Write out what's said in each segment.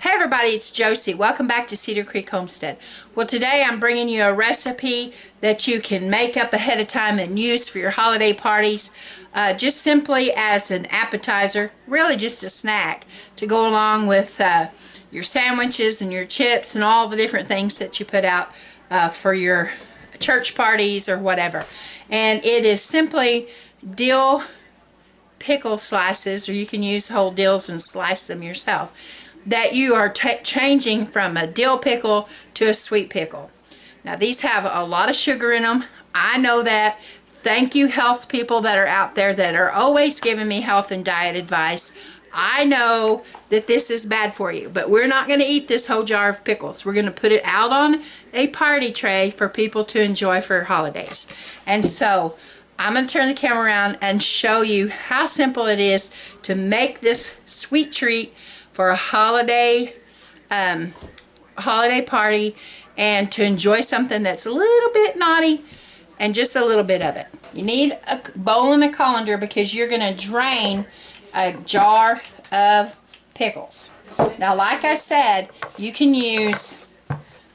Hey everybody, it's Josie. Welcome back to Cedar Creek Homestead. Well, today I'm bringing you a recipe that you can make up ahead of time and use for your holiday parties, just simply as an appetizer, really just a snack to go along with your sandwiches and your chips and all the different things that you put out for your church parties or whatever. And it is simply dill pickle slices, or you can use whole dills and slice them yourself, that you are changing from a dill pickle to a sweet pickle. Now these have a lot of sugar in them. I know that. Thank you health people that are out there that are always giving me health and diet advice. I know that this is bad for you, but we're not going to eat this whole jar of pickles. We're going to put it out on a party tray for people to enjoy for holidays. And so I'm going to turn the camera around and show you how simple it is to make this sweet treat for a holiday party, and to enjoy something that's a little bit naughty and just a little bit of it. You need a bowl and a colander because you're going to drain a jar of pickles. Now, like I said, you can use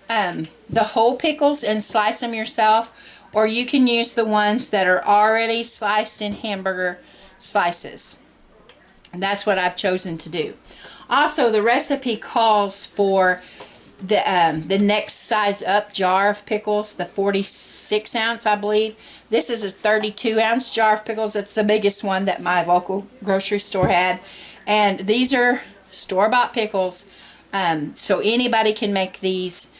the whole pickles and slice them yourself, or you can use the ones that are already sliced in hamburger slices. And that's what I've chosen to do. Also, the recipe calls for the next size up jar of pickles, the 46 ounce, I believe. This is a 32 ounce jar of pickles. That's the biggest one that my local grocery store had. And these are store-bought pickles, so anybody can make these.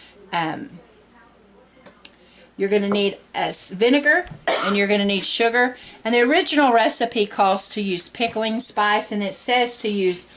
You're going to need vinegar, and you're going to need sugar. And the original recipe calls to use pickling spice, and it says to use,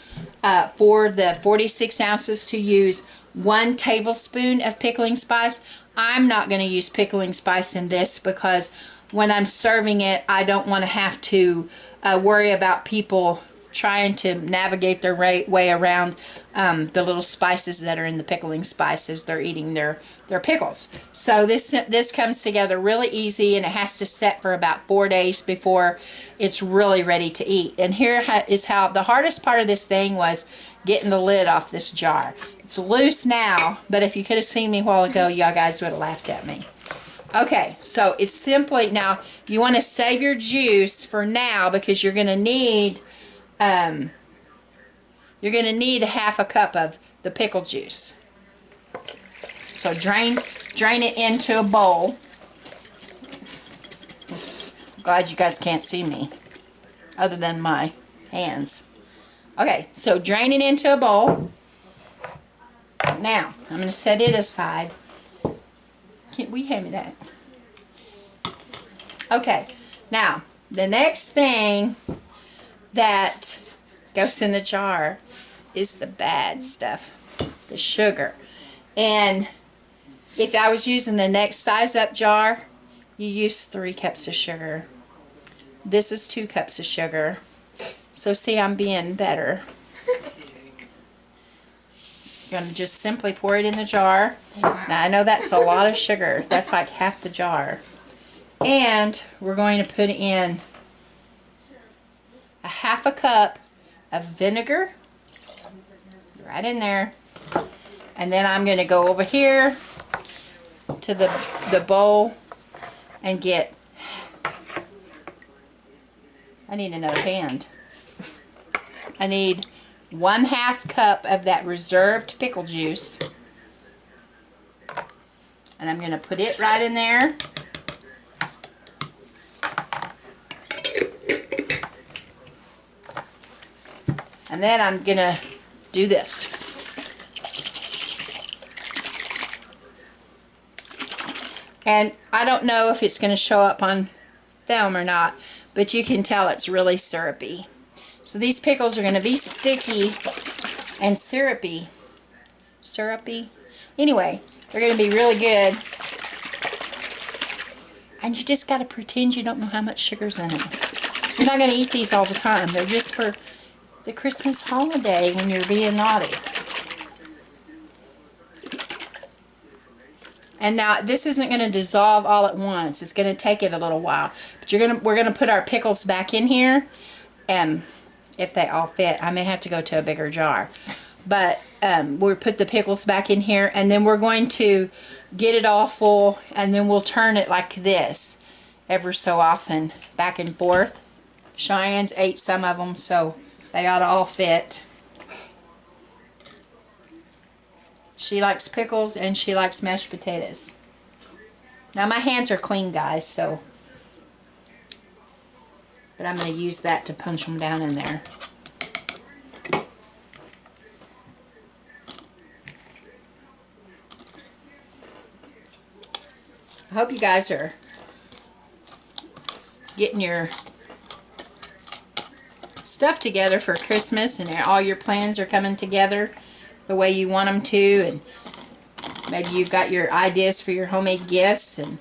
for the 46 ounces, to use 1 tablespoon of pickling spice. I'm not going to use pickling spice in this because when I'm serving it, I don't want to have to worry about people trying to navigate their way around the little spices that are in the pickling spices. They're eating their pickles. So this comes together really easy, and it has to set for about 4 days before it's really ready to eat. And here is how the hardest part of this thing was getting the lid off this jar. It's loose now, but if you could have seen me a while ago, y'all guys would have laughed at me. Okay, so it's simply, now you want to save your juice for now because you're going to need a half a cup of the pickle juice. So drain it into a bowl. I'm glad you guys can't see me other than my hands. Okay, so drain it into a bowl. Now, I'm going to set it aside. Will you hand me that? Okay, now, the next thing that goes in the jar is the bad stuff, the sugar. And if I was using the next size up jar, you use 3 cups of sugar. This is 2 cups of sugar. So see, I'm being better. You're going to just simply pour it in the jar. Now I know that's a lot of sugar. That's like half the jar. And we're going to put in a half a cup of vinegar right in there. And then I'm going to go over here to the bowl and get, I need another hand. I need 1/2 cup of that reserved pickle juice, and I'm going to put it right in there. And then I'm going to do this. And I don't know if it's going to show up on film or not, but you can tell it's really syrupy. So these pickles are going to be sticky and syrupy. Anyway, they're going to be really good. And you just got to pretend you don't know how much sugar's in them. You're not going to eat these all the time. They're just for the Christmas holiday when you're being naughty. And now this isn't going to dissolve all at once. It's going to take it a little while. But we're going to put our pickles back in here, and if they all fit, I may have to go to a bigger jar. But we'll put the pickles back in here, and then we're going to get it all full, and then we'll turn it like this ever so often, back and forth. Cheyenne's ate some of them, so they ought to all fit. She likes pickles and she likes mashed potatoes. Now my hands are clean, guys, so, but I'm going to use that to punch them down in there. I hope you guys are getting your stuff together for Christmas and all your plans are coming together the way you want them to, and maybe you've got your ideas for your homemade gifts, and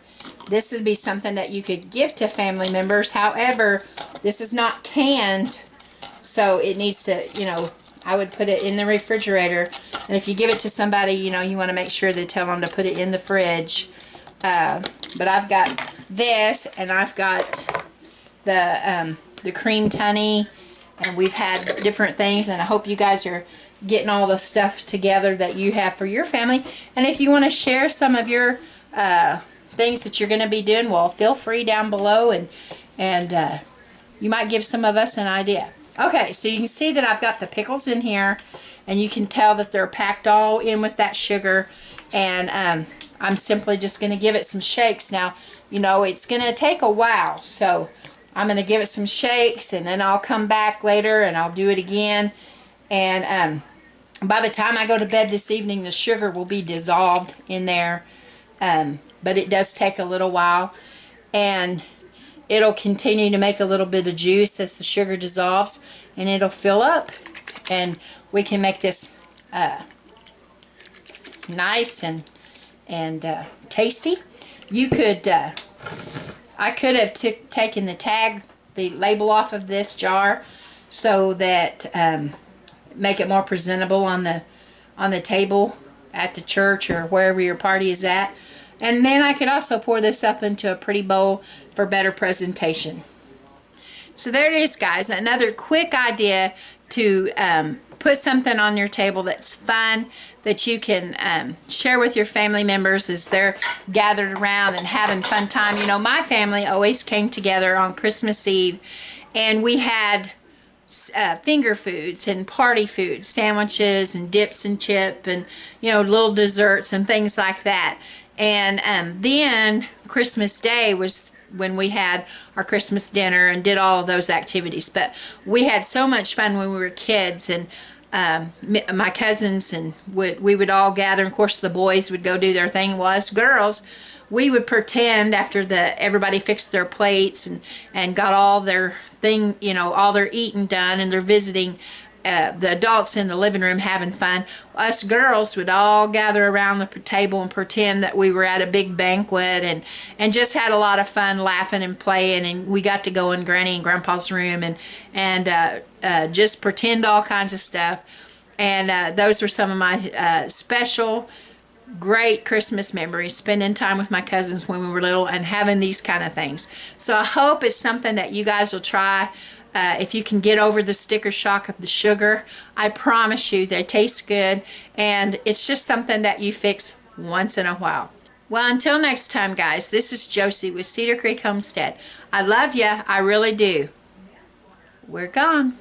this would be something that you could give to family members. However, this is not canned, so it needs to, you know, I would put it in the refrigerator, and if you give it to somebody, you know, you want to make sure to tell them to put it in the fridge. But I've got this, and I've got the cream tunny, and we've had different things, and I hope you guys are getting all the stuff together that you have for your family. And if you want to share some of your things that you're going to be doing, well, feel free down below, and you might give some of us an idea. Okay, so you can see that I've got the pickles in here, and you can tell that they're packed all in with that sugar, and I'm simply just going to give it some shakes. Now, you know, it's going to take a while, so I'm going to give it some shakes, and then I'll come back later and I'll do it again. And by the time I go to bed this evening, the sugar will be dissolved in there, but it does take a little while, and it'll continue to make a little bit of juice as the sugar dissolves, and it'll fill up, and we can make this nice and tasty. You could, I could have taken the label off of this jar, so that make it more presentable on the table at the church or wherever your party is at. And then I could also pour this up into a pretty bowl for better presentation. So there it is, guys. Another quick idea to put something on your table that's fun, that you can share with your family members as they're gathered around and having fun time. You know, my family always came together on Christmas Eve, and we had finger foods and party foods, sandwiches and dips and chip, and, you know, little desserts and things like that. And then Christmas Day was when we had our Christmas dinner and did all of those activities. But we had so much fun when we were kids, and my cousins, and we would all gather. And of course, the boys would go do their thing. Well, us girls, we would pretend after everybody fixed their plates and got all their thing, you know, all their eating done, and they're visiting the adults in the living room having fun. Us girls would all gather around the table and pretend that we were at a big banquet, and just had a lot of fun laughing and playing. And we got to go in Granny and Grandpa's room and just pretend all kinds of stuff. And those were some of my special, great Christmas memories, spending time with my cousins when we were little and having these kind of things. So I hope it's something that you guys will try. If you can get over the sticker shock of the sugar, I promise you they taste good, and it's just something that you fix once in a while. Well, until next time, guys, this is Josie with Cedar Creek Homestead. I love you. I really do. We're gone.